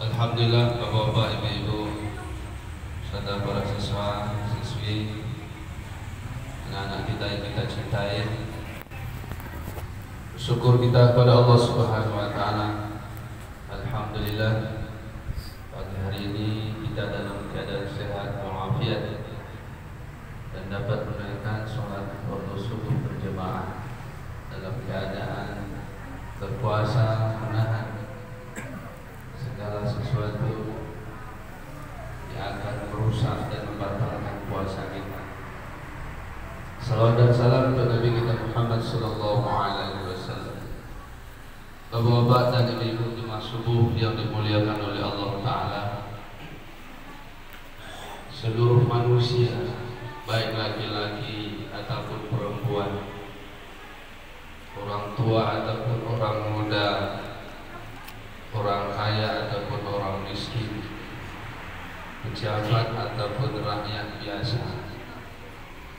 Alhamdulillah, Bapak-bapak, Ibu-ibu, serta para siswa, siswi, anak-anak kita yang kita cintai. Syukur kita kepada Allah Subhanahu wa taala. Alhamdulillah, pagi hari ini kita dalam keadaan sehat walafiat dan dapat menunaikan sholat fardu subuh berjamaah dalam keadaan berpuasa, menahan segala sesuatu yang akan merusak dan membatalkan puasa kita. Salawat dan salam untuk Nabi kita Muhammad sallallahu alaihi wasallam. Bapak-bapak dan ibu-ibu jemaah subuh yang dimuliakan oleh Allah Ta'ala, seluruh manusia, baik laki-laki ataupun perempuan, orang tua ataupun orang muda, orang kaya ataupun orang miskin, pejabat ataupun rakyat biasa,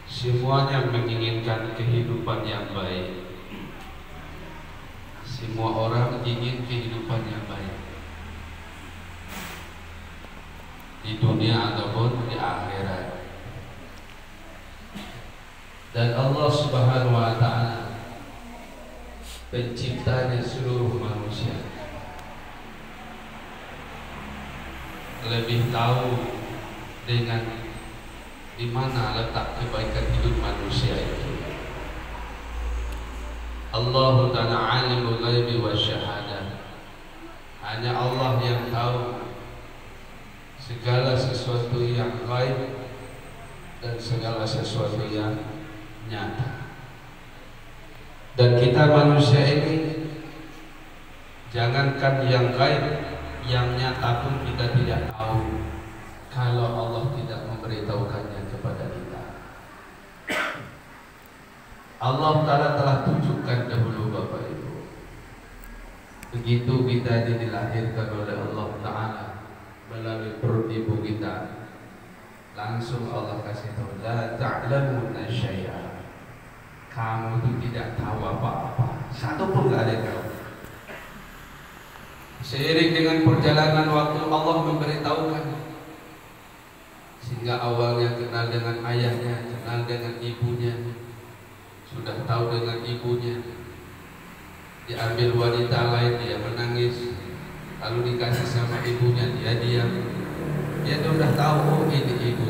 semuanya menginginkan kehidupan yang baik. Semua orang ingin kehidupan yang baik di dunia ataupun di akhirat. Dan Allah Subhanahu wa taala, penciptanya seluruh manusia, lebih tahu dengan di mana letak kebaikan hidup manusia itu. Allah Ta'ala alimul ghaibi wa syahadah. Hanya Allah yang tahu segala sesuatu yang gaib dan segala sesuatu yang nyata. Dan kita manusia ini, jangankan yang gaib, yang nyata pun kita tidak tahu kalau Allah tidak memberitahukannya kepada kita. Allah Ta'ala telah tunjukkan dahulu Bapak Ibu. Begitu kita dilahirkan oleh Allah Ta'ala melalui perut ibu kita, langsung Allah kasih tahu, la ta'lamuna syai'a. Kamu itu tidak tahu apa-apa, satu pun tidak ada yang tahu. Seiring dengan perjalanan waktu Allah memberitahukan, sehingga awalnya kenal dengan ayahnya, kenal dengan ibunya, sudah tahu dengan ibunya, diambil wanita lain dia menangis, lalu dikasih sama ibunya dia diam, dia sudah tahu, oh ini ibu.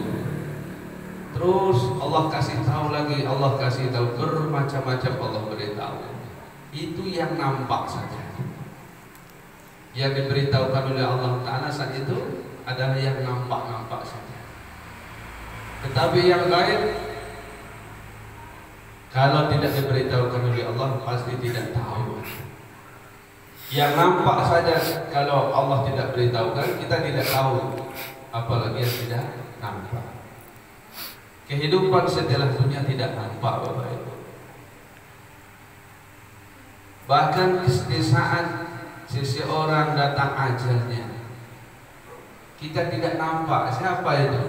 Terus Allah kasih tahu lagi, Allah kasih tahu, bermacam-macam Allah beritahu. Itu yang nampak saja. Yang diberitahukan oleh Allah Ta'ala saat itu adalah yang nampak-nampak saja. Tetapi yang gaib, kalau tidak diberitahukan oleh Allah pasti tidak tahu. Yang nampak saja, kalau Allah tidak beritahukan kita tidak tahu, apalagi yang tidak nampak. Kehidupan setelah dunia tidak nampak Bapak Ibu. Bahkan di saat seseorang datang ajalnya, kita tidak nampak siapa itu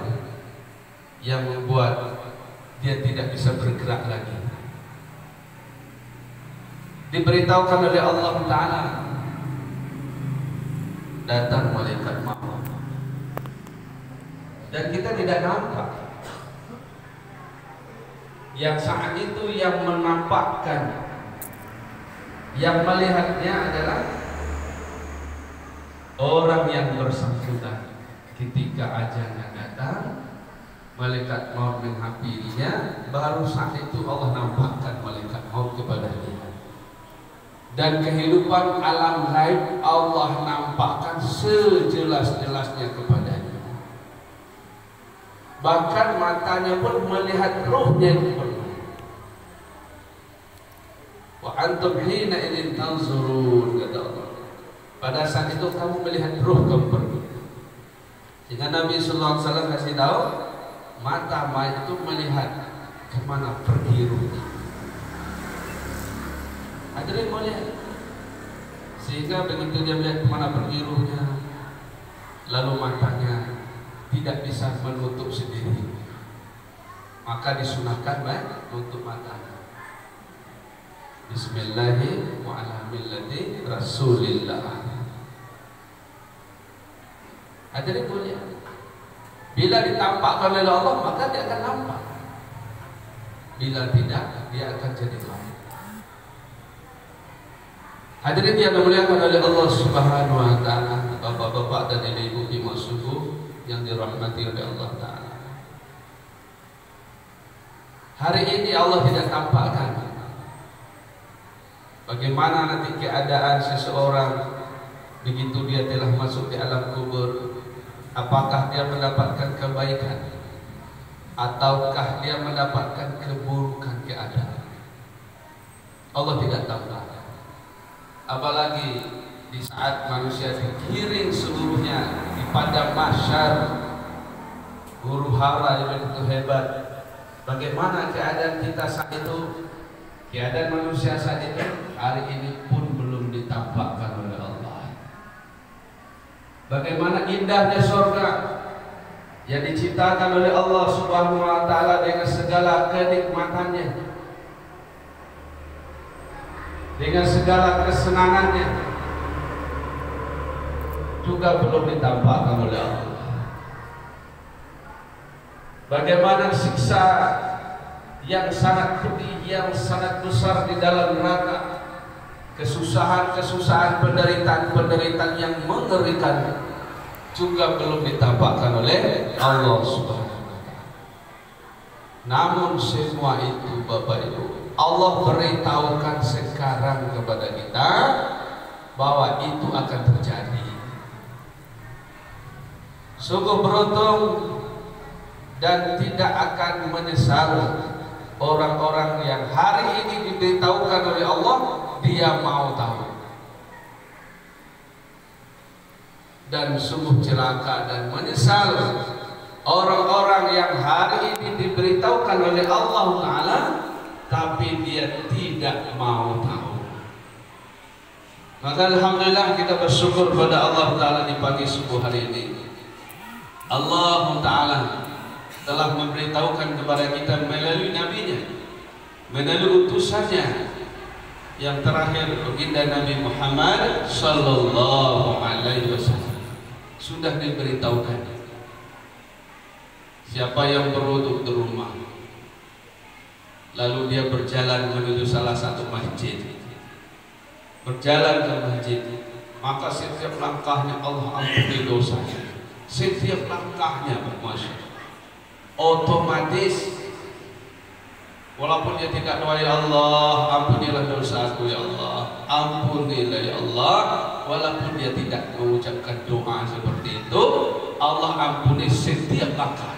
yang membuat dia tidak bisa bergerak lagi. Diberitahukan oleh Allah Ta'ala, datang malaikat maut, dan kita tidak nampak. Yang saat itu yang menampakkan, yang melihatnya adalah orang yang bersangkutan. Ketika ajalnya datang, malaikat maut menghampirinya, baru saat itu Allah nampakkan malaikat maut kepada dia. Dan kehidupan alam gaib Allah nampakkan sejelas-jelasnya kepadanya. Bahkan matanya pun melihat ruhnya itu pernah. Wa antum hina idzin tanzurun, kata Allah. Pada saat itu kamu melihat ruh kamu pergi. Sehingga Nabi sallallahu alaihi wasallam kasih tahu, mata mayat itu melihat kemana pergi ruhnya. Hadirin boleh. Sehingga begitu dia melihat kemana pergi ruhnya, lalu matanya tidak bisa menutup sendiri, maka disunahkan baik tutup matanya. Bismillahirrahmanirrahim. Rasulillah. Hadirin mulia, bila ditampakkan oleh Allah maka dia akan nampak. Bila tidak, dia akan jadi lampu. Hadirin yang dimuliakan oleh Allah Subhanahu wa taala, bapak-bapak dan ibu-ibu imam subuh yang dirahmati oleh Allah taala. Hari ini Allah tidak tampakkan bagaimana nanti keadaan seseorang begitu dia telah masuk di alam kubur. Apakah dia mendapatkan kebaikan ataukah dia mendapatkan keburukan keadaan? Allah tidak tampakkan. Apalagi di saat manusia digiring seluruhnya di padang mahsyar, huru hara yang begitu hebat. Bagaimana keadaan kita saat itu? Keadaan manusia saat itu hari ini pun belum ditampakkan oleh Allah. Bagaimana indahnya surga yang diciptakan oleh Allah Subhanahu wa taala dengan segala kenikmatannya, dengan segala kesenangannya, juga belum ditampakkan oleh Allah. Bagaimana siksa yang sangat pedih, yang sangat besar di dalam neraka, kesusahan-kesusahan, penderitaan-penderitaan yang mengerikan, juga belum ditampakkan oleh Allah Subhanahu wa taala. Namun semua itu Bapak Ibu, Allah beritahukan sekarang kepada kita bahwa itu akan terjadi. Sungguh beruntung dan tidak akan menyesal orang-orang yang hari ini diberitahukan oleh Allah, dia mau tahu. Dan sungguh celaka dan menyesal orang-orang yang hari ini diberitahukan oleh Allah Ta'ala tapi dia tidak mau tahu. Maka alhamdulillah kita bersyukur pada Allah Ta'ala di pagi subuh hari ini. Allah Ta'ala telah memberitahukan kepada kita melalui nabinya, melalui utusannya yang terakhir, baginda Nabi Muhammad sallallahu alaihi wasallam. Sudah diberitahukan siapa yang berwudu di rumah lalu dia berjalan menuju salah satu masjid, berjalan ke masjid, maka setiap langkahnya Allah ampuni dosanya. Setiap langkahnya bermaksud otomatis, walaupun dia tidak doa, ya Allah ampunilah dosaku, ya Allah ampunilah ya Allah, walaupun dia tidak mengucapkan doa seperti itu, Allah ampuni setiap langkah.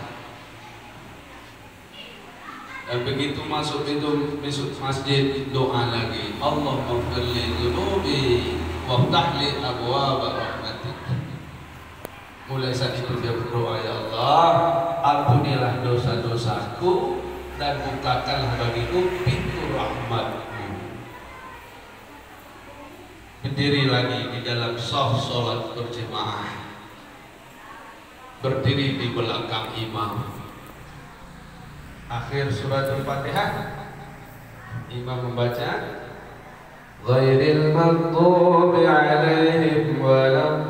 Dan begitu masuk itu masjid, doa lagi, Allah maghfirli dzunubi waftah li abwaaba rahmatik. Mulai saat itu dia berdoa, ya Allah ampunilah dosa-dosaku dan bukakanlah bagiku pintu rahmat-Mu. Berdiri lagi di dalam shaf salat berjemaah, berdiri di belakang imam. Akhir surat Al-Fatihah, imam membaca ghairil maghdubi alaihim waladdallin.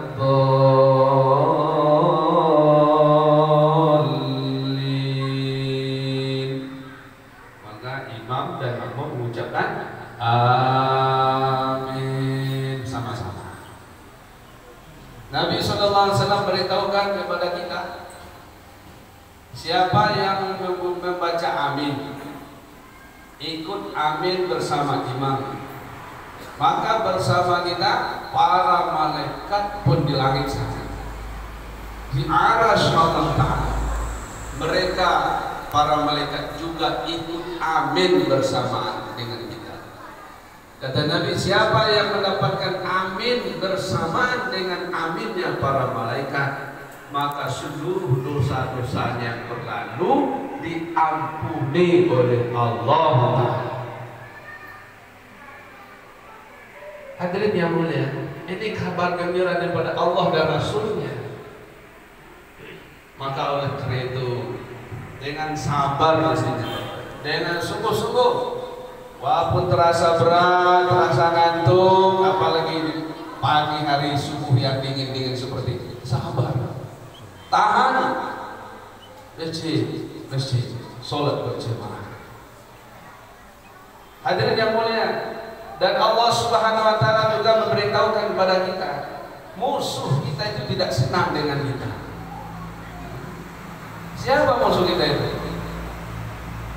Maka imam dan makmum mengucapkan amin sama-sama. Nabi SAW beritahukan kepada kita, siapa yang membaca amin, ikut amin bersama imam, maka bersama kita para malaikat pun di langit sana, di arasy Allah Ta'ala, mereka para malaikat juga ikut amin bersamaan dengan kita. Kata Nabi, siapa yang mendapatkan amin bersamaan dengan aminnya para malaikat, maka seluruh dosa-dosanya yang berlalu diampuni oleh Allah Ta'ala. Hadirin yang mulia, ini kabar gembira daripada Allah dan Rasulnya. Maka oleh karena itu, dengan sabar di sini, dengan sungguh-sungguh, walaupun terasa berat, terasa ngantuk, apalagi pagi hari subuh yang dingin-dingin seperti ini, sabar. tahan masjid, sholat berjamaah. Hadirin yang mulia, dan Allah Subhanahu wa taala juga memberitahukan kepada kita, musuh kita itu tidak senang dengan kita. Siapa musuh kita itu?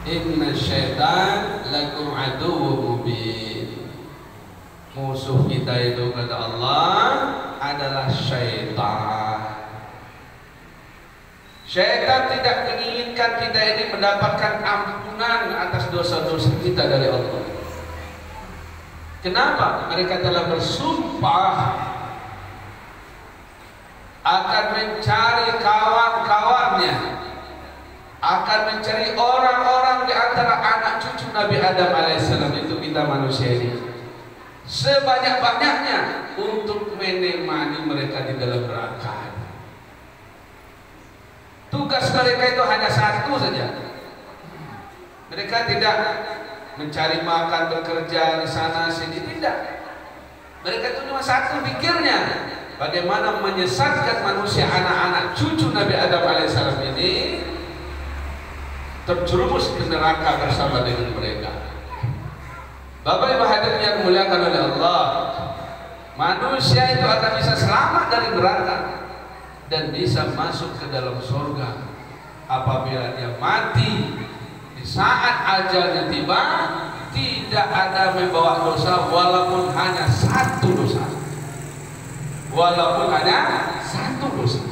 Inna syaitan lakum aduwwun mubin. Musuh kita itu kata Allah adalah syaitan. Syaitan tidak menginginkan kita ini mendapatkan ampunan atas dosa-dosa kita dari Allah. Kenapa? Mereka telah bersumpah akan mencari kawan-kawannya, akan mencari orang-orang di antara anak cucu Nabi Adam alaihissalam, itu kita manusia ini, sebanyak-banyaknya untuk menemani mereka di dalam neraka. Tugas mereka itu hanya satu saja. Mereka tidak mencari makan, bekerja di sana sini, tidak. Mereka itu cuma satu pikirnya, bagaimana menyesatkan manusia, anak-anak cucu Nabi Adam alaihissalam ini terjerumus ke neraka bersama dengan mereka. Bapak Ibu hadirin yang dimuliakan oleh Allah, manusia itu akan bisa selamat dari neraka dan bisa masuk ke dalam surga apabila dia mati di saat ajalnya tiba, tidak ada membawa dosa walaupun hanya satu dosa. Walaupun hanya satu dosa.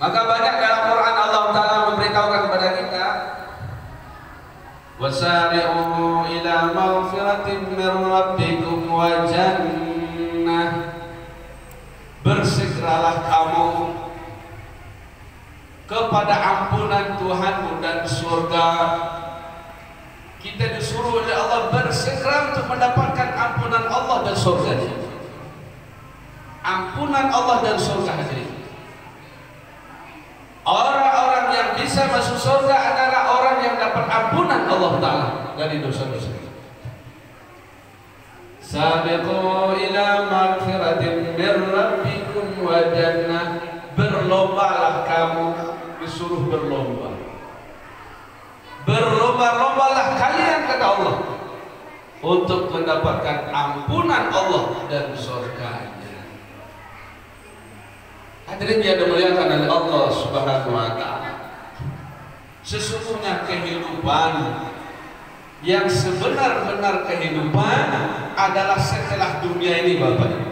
Maka banyak dalam Quran Allah Ta'ala memberitahukan kepada kita, wasari'u ila maghfiratin min rabbikum wa jannah. Bersegeralah kamu kepada ampunan Tuhanmu dan surga. Kita disuruh oleh Allah bersegera untuk mendapatkan ampunan Allah dan surga. Ampunan Allah dan surga hadirin. Orang-orang yang bisa masuk surga adalah orang yang dapat ampunan Allah Ta'ala dari dosa-dosa. Sabiqu ila maghfiratin min rabbikum wa jannah. Berlombalah kamu, disuruh berlomba. Berlomba-lombalah kalian kata Allah untuk mendapatkan ampunan Allah dan surganya. Hadirin yang dimuliakan oleh Allah Subhanahu wa taala. Sesungguhnya kehidupan yang sebenar-benar kehidupan adalah setelah dunia ini, Bapak.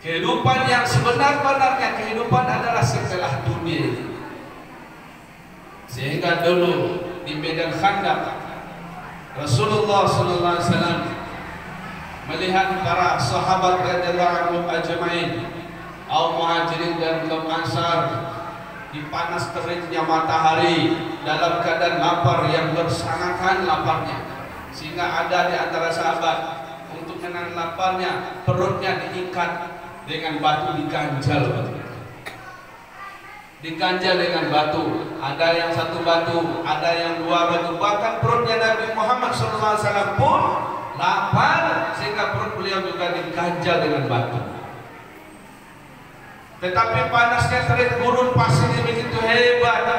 Kehidupan yang sebenar-benarnya kehidupan adalah setelah dunia ini. Sehingga dulu di medan Khandaq Rasulullah sallallahu alaihi wasallam melihat para sahabat radhiyallahu anhum ajma'in, kaum muhajirin dan kaum ansar, di panas teriknya matahari dalam keadaan lapar yang bersanakan laparnya, sehingga ada di antara sahabat untuk menahan laparnya perutnya diikat dengan batu, diganjal dengan batu. Ada yang satu batu, ada yang dua batu, bahkan perutnya Nabi Muhammad SAW pun lapar sehingga perut beliau juga diganjal dengan batu. Tetapi panasnya terik, gurun pasirnya begitu hebat,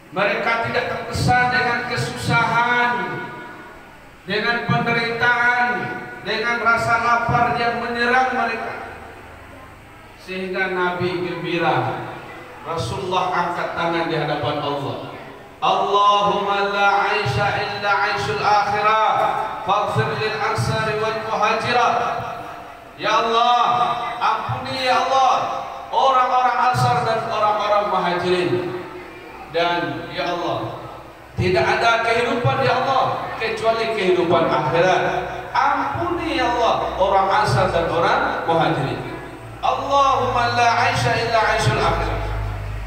mereka tidak terkesan dengan kesusahan, dengan penderitaan, dengan rasa lapar yang menyerang mereka, sehingga Nabi gembira. Rasulullah angkat tangan di hadapan Allah, Allahumma la aisha illa aishul akhirah faghfir lil ansari wal muhajirat. Ya Allah, ampuni ya Allah orang-orang ansar dan orang-orang muhajirin, dan ya Allah tidak ada kehidupan ya Allah kecuali kehidupan akhirat. Ampuni ya Allah orang ansar dan orang muhajirin. Allahumma la aisha illa aishul akhirah.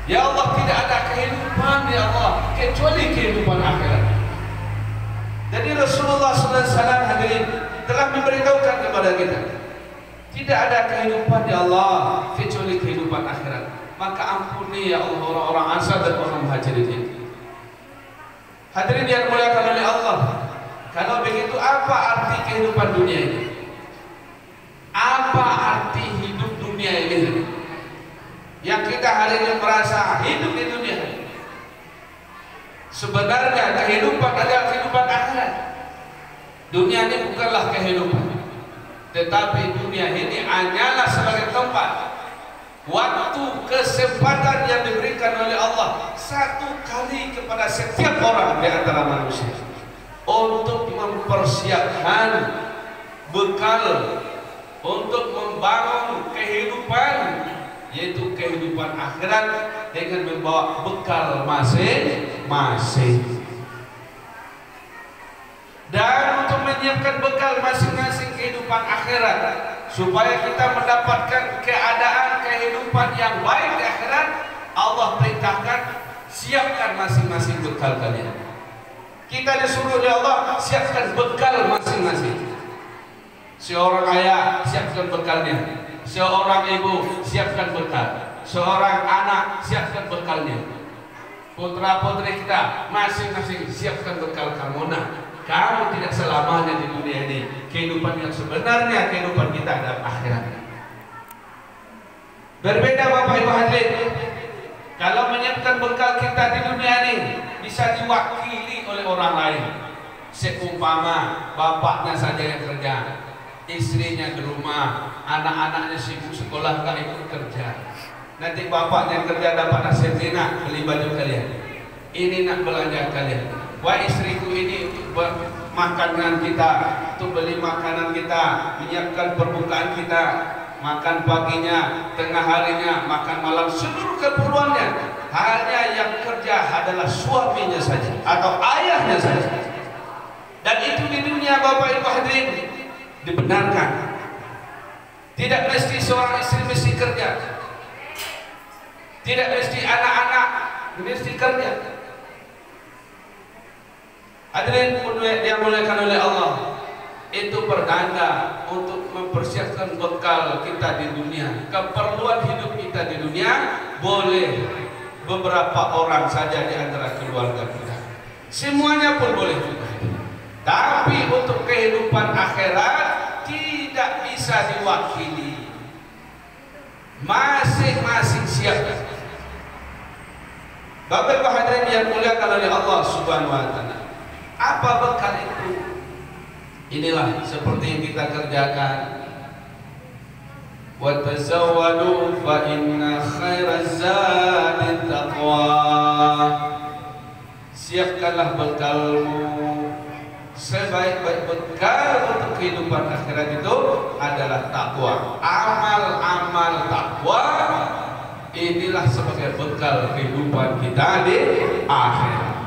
Ya Allah, tidak ada kehidupan ya Allah kecuali kehidupan akhirat. Jadi Rasulullah SAW hadirin telah memberitahukan kepada kita, tidak ada kehidupan ya Allah kecuali kehidupan akhirat. Maka ampuni ya Allah orang-orang ansar dan orang muhajirin ini. Hadirin yang dimuliakan oleh Allah, kalau begitu apa arti kehidupan dunia ini? Dunia ini bukanlah kehidupan, tetapi dunia ini hanyalah sebagai tempat, waktu, kesempatan yang diberikan oleh Allah satu kali kepada setiap orang di antara manusia untuk mempersiapkan bekal untuk membangun kehidupan, yaitu kehidupan akhirat dengan membawa bekal masing-masing. Dan untuk menyiapkan bekal masing-masing kehidupan akhirat supaya kita mendapatkan keadaan kehidupan yang baik di akhirat, Allah perintahkan siapkan masing-masing bekal kalian. Kita disuruh oleh Allah siapkan bekal masing-masing. Seorang ayah siapkan bekalnya, seorang ibu siapkan bekal, seorang anak siapkan bekalnya, putra putri kita masing-masing siapkan bekal kamu. Nah, kamu tidak selamanya di dunia ini. Kehidupan yang sebenarnya kehidupan kita adalah akhirat. Berbeda Bapak Ibu hadirin. Kalau menyiapkan bekal kita di dunia ini bisa diwakili oleh orang lain. Seumpama bapaknya saja yang kerja, istrinya di rumah, anak-anaknya sibuk sekolah gak ikut kerja. Nanti bapaknya kerja dapat nasihat, nak beli baju kalian, ini nak belanja kalian. Wah, istriku ini untuk makanan kita, untuk beli makanan kita, menyiapkan perbukaan kita, makan paginya, tengah harinya, makan malam, seluruh keperluannya. Hanya yang kerja adalah suaminya saja atau ayahnya saja. Dan itu di dunia Bapak Ibu hadirin dibenarkan. Tidak mesti seorang istri mesti kerja, tidak mesti anak-anak mesti kerja. Hadirin yang dimuliakan oleh Allah, itu pertanda untuk mempersiapkan bekal kita di dunia. Keperluan hidup kita di dunia boleh beberapa orang saja di antara keluarga kita, semuanya pun boleh juga. Tapi untuk kehidupan akhirat tidak bisa diwakili, masing-masing siap. Bapak Ibu hadirin yang dimuliakan oleh Allah Subhanahu wa taala, apa bekal itu? Inilah seperti yang kita kerjakan. Wa tazawwadu fa inna khairaz zadi taqwa. Siapkanlah bekalmu. Sebaik-baik bekal untuk kehidupan akhirat itu adalah takwa. Amal-amal takwa inilah sebagai bekal kehidupan kita di akhirat.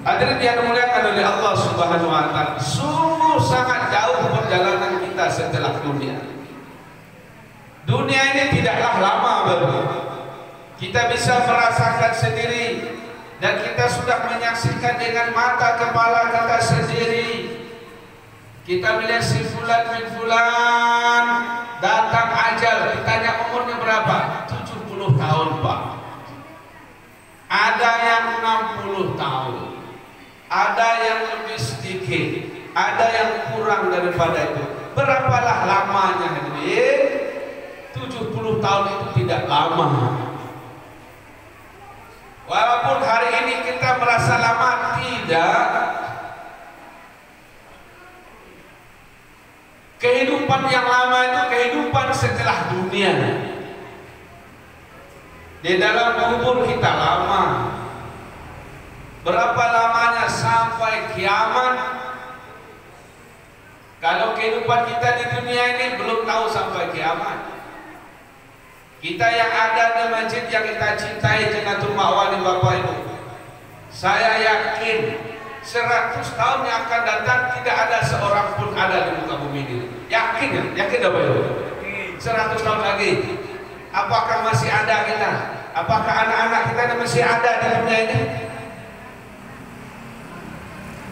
Hadirin yang dimuliakan oleh Allah Subhanahu wa taala, sungguh sangat jauh perjalanan kita setelah dunia. Dunia ini tidaklah lama, Bapak. Kita bisa merasakan sendiri dan kita sudah menyaksikan dengan mata kepala kita sendiri. Kita melihat si fulan bin fulan datang ajal, ditanya umurnya berapa? 70 tahun, Pak. Ada yang 60 tahun, ada yang lebih sedikit, ada yang kurang daripada itu. Berapalah lamanya, hadirin? 70 tahun itu tidak lama. Walaupun hari ini kita merasa lama, tidak. Kehidupan yang lama itu kehidupan setelah dunia. Di dalam kubur kita lama. Berapa lamanya sampai kiamat? Kalau kehidupan kita di dunia ini belum tahu sampai kiamat. Kita yang ada di masjid yang kita cintai, Jannatul Ma'wa di Bapak Ibu, saya yakin 100 tahun yang akan datang tidak ada seorang pun ada di muka bumi ini. Yakin ya? Yakin Bapak Ibu? 100 tahun lagi, apakah masih ada kita? Apakah anak-anak kita masih ada di dunia ini?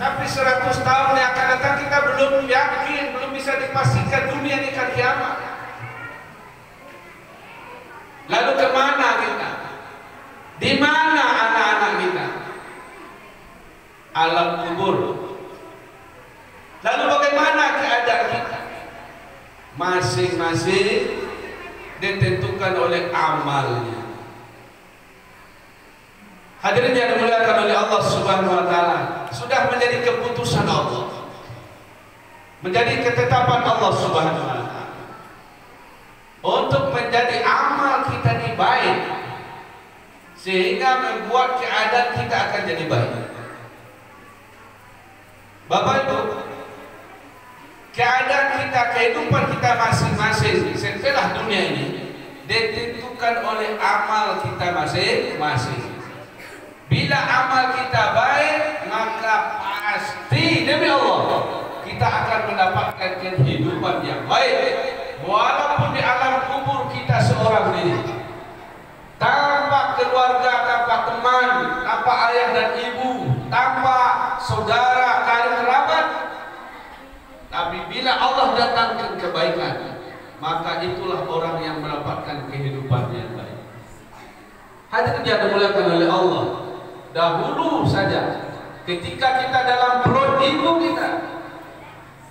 Tapi 100 tahun yang akan datang kita belum yakin, belum bisa dipastikan dunia ini akan kiamat. Lalu kemana kita? Di mana anak-anak kita? Alam kubur. Lalu bagaimana keadaan kita? Masing-masing ditentukan oleh amalnya. Hadirin yang dimuliakan oleh Allah Subhanahu wa taala, sudah menjadi keputusan Allah. menjadi ketetapan Allah Subhanahu wa taala. Untuk menjadi amal kita ini baik, sehingga membuat keadaan kita akan jadi baik. Bapak Ibu, keadaan kita, kehidupan kita masing-masing setelah dunia ini ditentukan oleh amal kita masing-masing. Bila amal kita baik, maka pasti demi Allah kita akan mendapatkan kehidupan yang baik. Walaupun di alam kubur kita seorang diri, tanpa keluarga, tanpa teman, tanpa ayah dan ibu, tanpa saudara, karib kerabat, tapi bila Allah datangkan kebaikan, maka itulah orang yang mendapatkan kehidupan yang baik. Hadirin yang dimuliakan oleh Allah, dahulu saja ketika kita dalam perut ibu kita,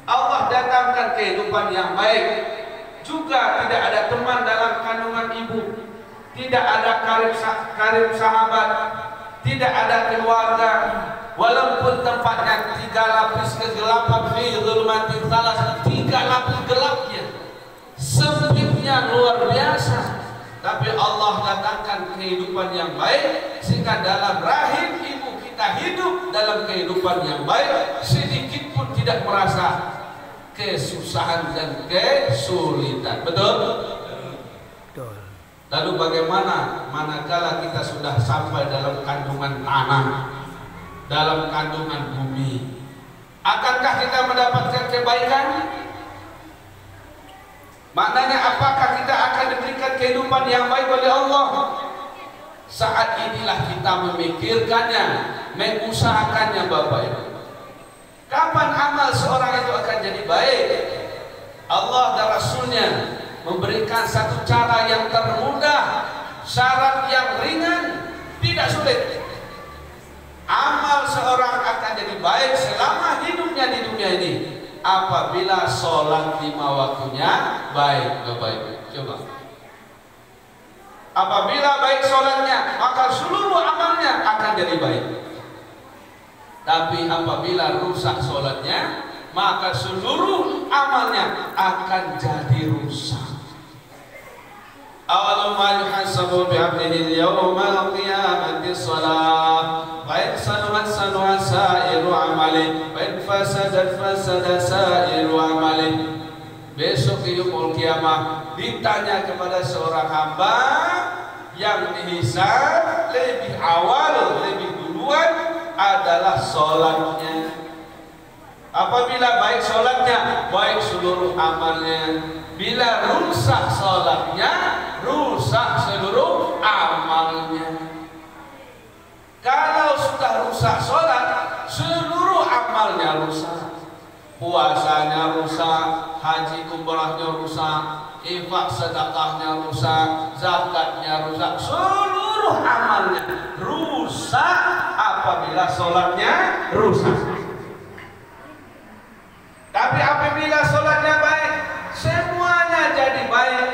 Allah datangkan kehidupan yang baik. Juga tidak ada teman dalam kandungan ibu, tidak ada karib sahabat, tidak ada keluarga. Walaupun tempatnya 3 lapis kegelapan, fi dzulumatin tsalas, 3 lapis gelapnya, sempitnya luar biasa, tapi Allah datangkan kehidupan yang baik, sehingga dalam rahim ibu kita hidup dalam kehidupan yang baik, sedikit pun tidak merasa kesusahan dan kesulitan. Betul? Betul. Lalu bagaimana manakala kita sudah sampai dalam kandungan tanah, dalam kandungan bumi? Akankah kita mendapatkan kebaikan? Maknanya apakah kita akan diberikan kehidupan yang baik oleh Allah? Saat inilah kita memikirkannya, mengusahakannya, Bapak Ibu. Kapan amal seorang itu akan jadi baik? Allah dan Rasulnya memberikan satu cara yang termudah, syarat yang ringan, tidak sulit. Amal seorang akan jadi baik selama hidupnya di dunia ini apabila sholat 5 waktunya baik. Bapak Ibu, coba. Apabila baik sholatnya, maka seluruh amalnya akan jadi baik. Tapi apabila rusak sholatnya, maka seluruh amalnya akan jadi rusak. Awalu ma yuhasabu bi'abdihi yawmal qiyamati shalah, wa in sanuhat sanuhat sa'iru amali, wa in fasadat fasada sa'iru amali. Besok yaumul qiyamah ditanya kepada seorang hamba yang dihisab lebih awal, lebih duluan adalah sholatnya. Apabila baik sholatnya, baik seluruh amalnya. Bila rusak sholatnya, rusak seluruh amalnya. Kalau sudah rusak sholat, seluruh amalnya rusak. Puasanya rusak, haji umrahnya rusak, infak sedekahnya rusak, zakatnya rusak, seluruh amalnya rusak apabila sholatnya rusak. Tapi apabila sholatnya baik, semuanya jadi baik.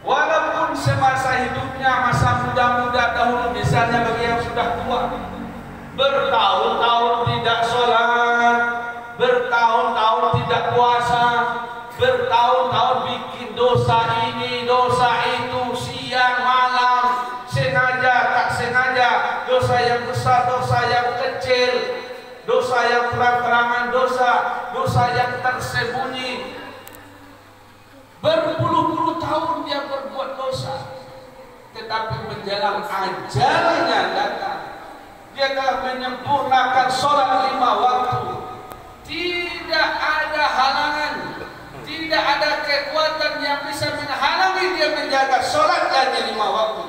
Walaupun semasa hidupnya, masa muda-muda dahulu, misalnya bagi yang sudah tua, bertahun-tahun tidak sholat, bertahun-tahun tidak puasa, bertahun-tahun bikin dosa ini, dosa itu, siang malam, sengaja tak sengaja, dosa yang besar, dosa yang kecil, dosa yang terang-terangan, dosa yang tersembunyi. Berpuluh-puluh tahun dia berbuat dosa, tetapi menjelang ajalnya datang, dia telah menyempurnakan sholat 5 waktu. Tidak ada halangan, tidak ada kekuatan yang bisa menghalangi dia menjaga sholatnya 5 waktu.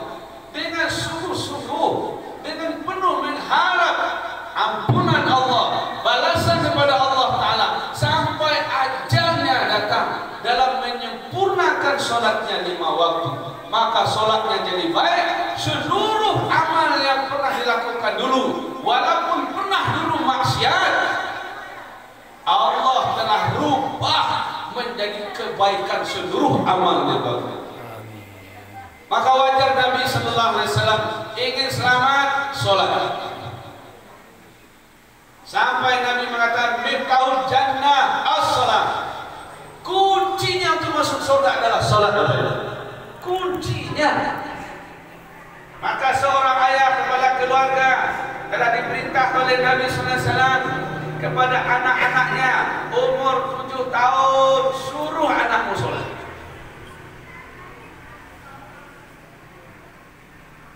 Dengan sungguh-sungguh, dengan penuh mengharap ampunan Allah, balasan kepada Allah Ta'ala, sampai ajalnya datang dalam menyempurnakan sholatnya 5 waktu. Maka sholatnya jadi baik. Seluruh amal yang pernah dilakukan dulu, walaupun pernah dulu maksiat, Allah telah rubah menjadi kebaikan seluruh amalnya. Maka wajar Nabi Sallallahu Alaihi Wasallam ingin selamat, sholat. Sampai Nabi mengatakan, miftahul jannah masuk surga adalah salat. Kuncinya. Maka seorang ayah kepada keluarga telah diperintah oleh Nabi sallallahu alaihi wasallam kepada anak-anaknya umur 7 tahun, suruh anakmu salat.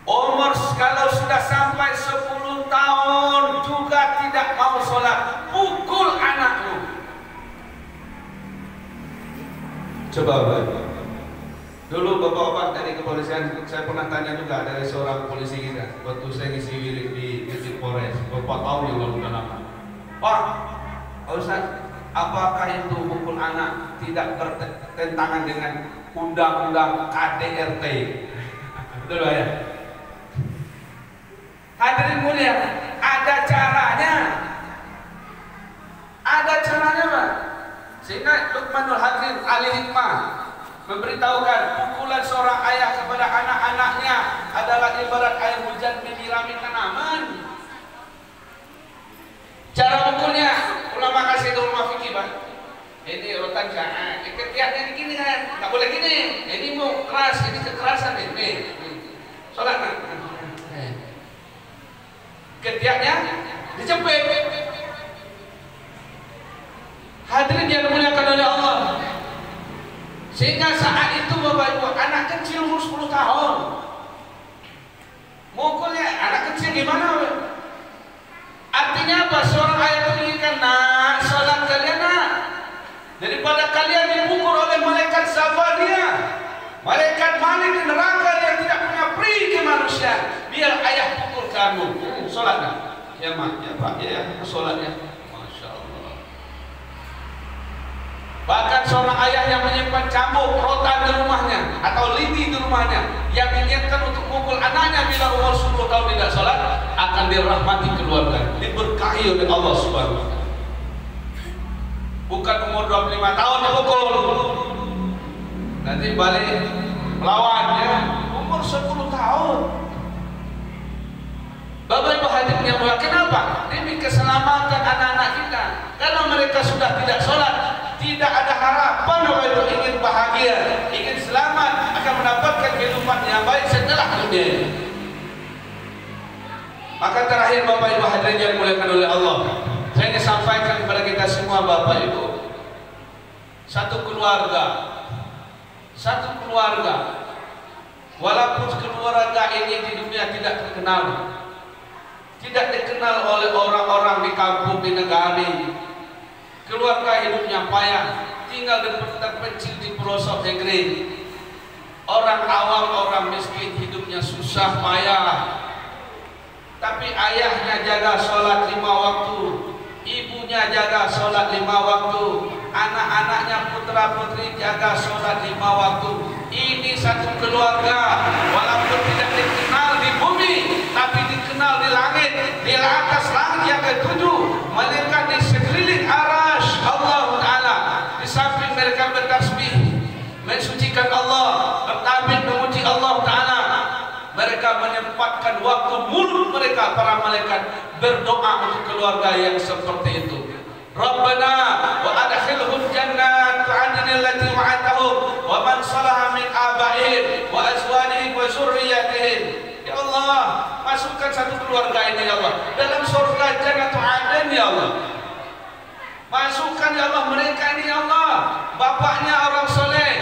Umur kalau sudah sampai 10 tahun juga tidak mau sholat, pukul anakmu. Coba dulu bapak-bapak dari kepolisian, saya pernah tanya juga dari seorang polisi kita waktu saya ngisi wirid di District Polres beberapa tahun yang lalu udah lama. Pak Ustaz, apakah itu pukul anak tidak bertentangan dengan undang-undang KDRT? Betul ya? Hadirin mulia, ada caranya. Ada caranya, Pak. Sehingga Luqmanul Hakim ahli hikmah memberitahukan pukulan seorang ayah kepada anak-anaknya adalah ibarat air hujan menyirami tanaman. Cara pukulnya, ulama kasih itu ulama fikih, Pak. Ini rotan jangan, ketiaknya gini kan, nggak boleh gini. Ini mau keras, ini kekerasan ini. Sholat nak. Ketiaknya dijepit. Hadirin yang dimuliakan oleh Allah. Sehingga saat itu Bapak Ibu, anak kecil umur 10 tahun mukulnya anak kecil gimana? Artinya apa? Seorang ayah menginginkan, nak, sholat kalian nak, daripada kalian dipukul oleh malaikat Zabadia, malaikat Malik di neraka yang tidak punya pri ke manusia, biar ayah pukul kamu. Sholat nak? Ya mak, ya pak, ya sholatnya. Masya Allah. Bahkan seorang ayah yang menyimpan cambuk rotan di rumahnya atau lidi di rumahnya, yang niatkan untuk mukul anaknya bila umur 10 tahun tidak sholat, akan dirahmati keluarga, diberkahi oleh Allah Subhanahu wa Ta'ala. Bukan umur 25 tahun dipukul, nanti balik melawan ya, umur 10 tahun. Bapak Ibu hadirin yang mulia, kenapa? Demi keselamatan anak-anak kita. Kalau mereka sudah tidak sholat, tidak ada harapan Bapak Ibu ingin bahagia, ingin selamat, akan mendapatkan kehidupan yang baik setelah dunia. Maka terakhir Bapak Ibu hadirin yang dimuliakan oleh Allah, saya ingin sampaikan kepada kita semua Bapak Ibu, satu keluarga, walaupun keluarga ini di dunia tidak dikenal oleh orang-orang di kampung, di negari, keluarga hidupnya payah, tinggal terpencil di pelosok negeri, orang awam, orang miskin, hidupnya susah payah. Tapi ayahnya jaga sholat 5 waktu, ibunya jaga sholat 5 waktu, anak-anaknya putra putri jaga sholat 5 waktu. Ini satu keluarga, walaupun tidak dikenal di bumi, tapi dikenal di langit, di atas langit yang ke-7. Mereka di sekeliling arasy Allah Ta'ala, di samping mereka bertasbih, mensucikan Allah, bertabik memuji Allah Ta'ala. Mereka menyempatkan waktu mulut mereka, para malaikat, berdoa untuk keluarga yang seperti itu. Rabbana wa adkhilhum jannat 'adnin allati wa'adtahum wa man salaha min abaihim wa azwajihim wa dzurriyyatihim. Ya Allah, masukkan satu keluarga ini ya Allah dalam surga Jannatu 'Adn ya Allah. Masukkan ya Allah mereka ini ya Allah, bapaknya orang soleh,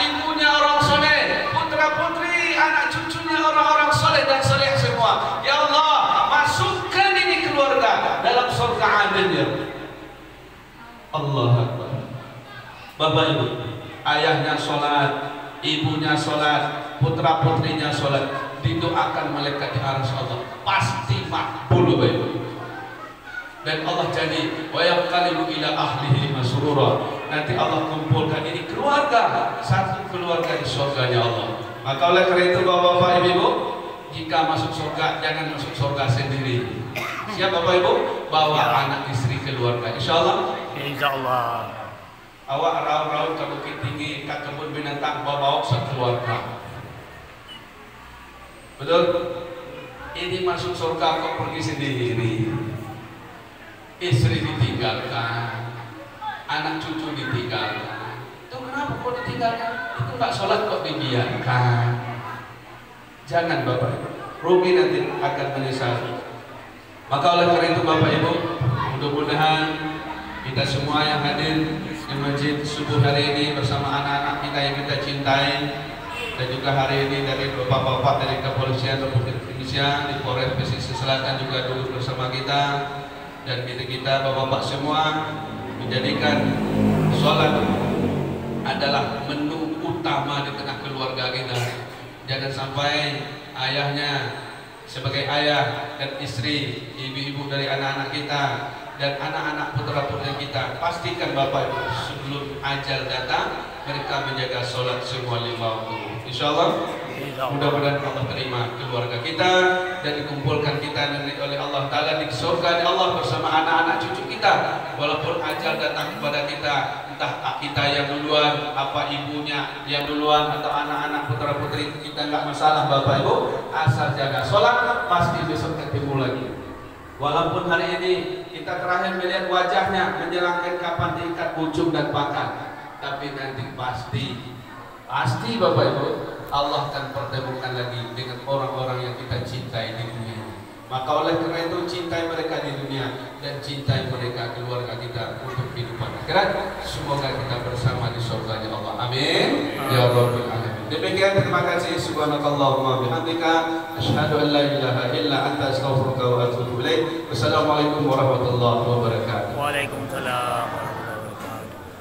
ibunya orang soleh, putra putri, anak cucunya orang-orang soleh dan soleh semua. Ya Allah, masukkan ini keluarga dalam surga Adn ya Allah. Akbar. Bapak Ibu, ayahnya sholat, ibunya sholat, putra putrinya sholat, didoakan malaikat di arasy Allah, pasti makbul Bapak Ibu. Dan Allah jadi wa yaqalibu ila ahlihi masrura. Nanti Allah kumpulkan ini keluarga, satu keluarga di surganya Allah. Maka oleh karena itu Bapak-bapak Ibu, jika masuk surga jangan masuk surga sendiri. Siap Bapak Ibu? Bawa anak istri keluarga. Insyaallah. Insyaallah. Awak raut-raut ke Bukit Tinggi, ke kebun binatang, bawa sekeluarga. Betul? Ini masuk surga kok pergi sendiri. Istri ditinggalkan, anak cucu ditinggalkan. Itu kenapa? kok ditinggalkan? Itu nggak sholat kok dibiarkan. Jangan Bapak Ibu, rugi nanti akan menyesal. Maka oleh karena itu Bapak Ibu, mudah-mudahan kita semua yang hadir di masjid subuh hari ini bersama anak-anak kita yang kita cintai, dan juga hari ini dari bapak-bapak dari Kepolisian Republik Indonesia di Polres Pesisir Selatan juga duduk bersama kita, dan kita bapak-bapak semua menjadikan sholat adalah menu utama di tengah keluarga kita. Jangan sampai ayahnya sebagai ayah dan istri, ibu-ibu dari anak-anak kita dan anak-anak putra-putri kita, pastikan Bapak Ibu sebelum ajal datang mereka menjaga sholat semua 5 waktu. Insya Allah mudah-mudahan Allah terima keluarga kita dan dikumpulkan kita nanti oleh Allah Ta'ala di surga Allah bersama anak-anak cucu kita. Walaupun ajal datang kepada kita, entah kita yang duluan, apa ibunya yang duluan, atau anak-anak putra-putri kita, nggak masalah Bapak Ibu, asal jaga sholat pasti besok ketemu lagi. Walaupun hari ini kita terakhir melihat wajahnya menjelang kapan diikat ujung dan pangkal, tapi nanti pasti Bapak Ibu Allah akan pertemukan lagi dengan orang-orang yang kita cintai di dunia. Maka oleh karena itu cintai mereka di dunia dan cintai mereka keluarga kita untuk kehidupan akhirat. Semoga kita bersama di surganya Allah. Amin ya rabbal alamin. Demikian, terima kasih. Subhanakallahumma bihamdika asyhadu an la ilaha illa anta astaghfiruka wa atubu ilaik. Wassalamualaikum warahmatullahi wabarakatuh. Waalaikumsalam.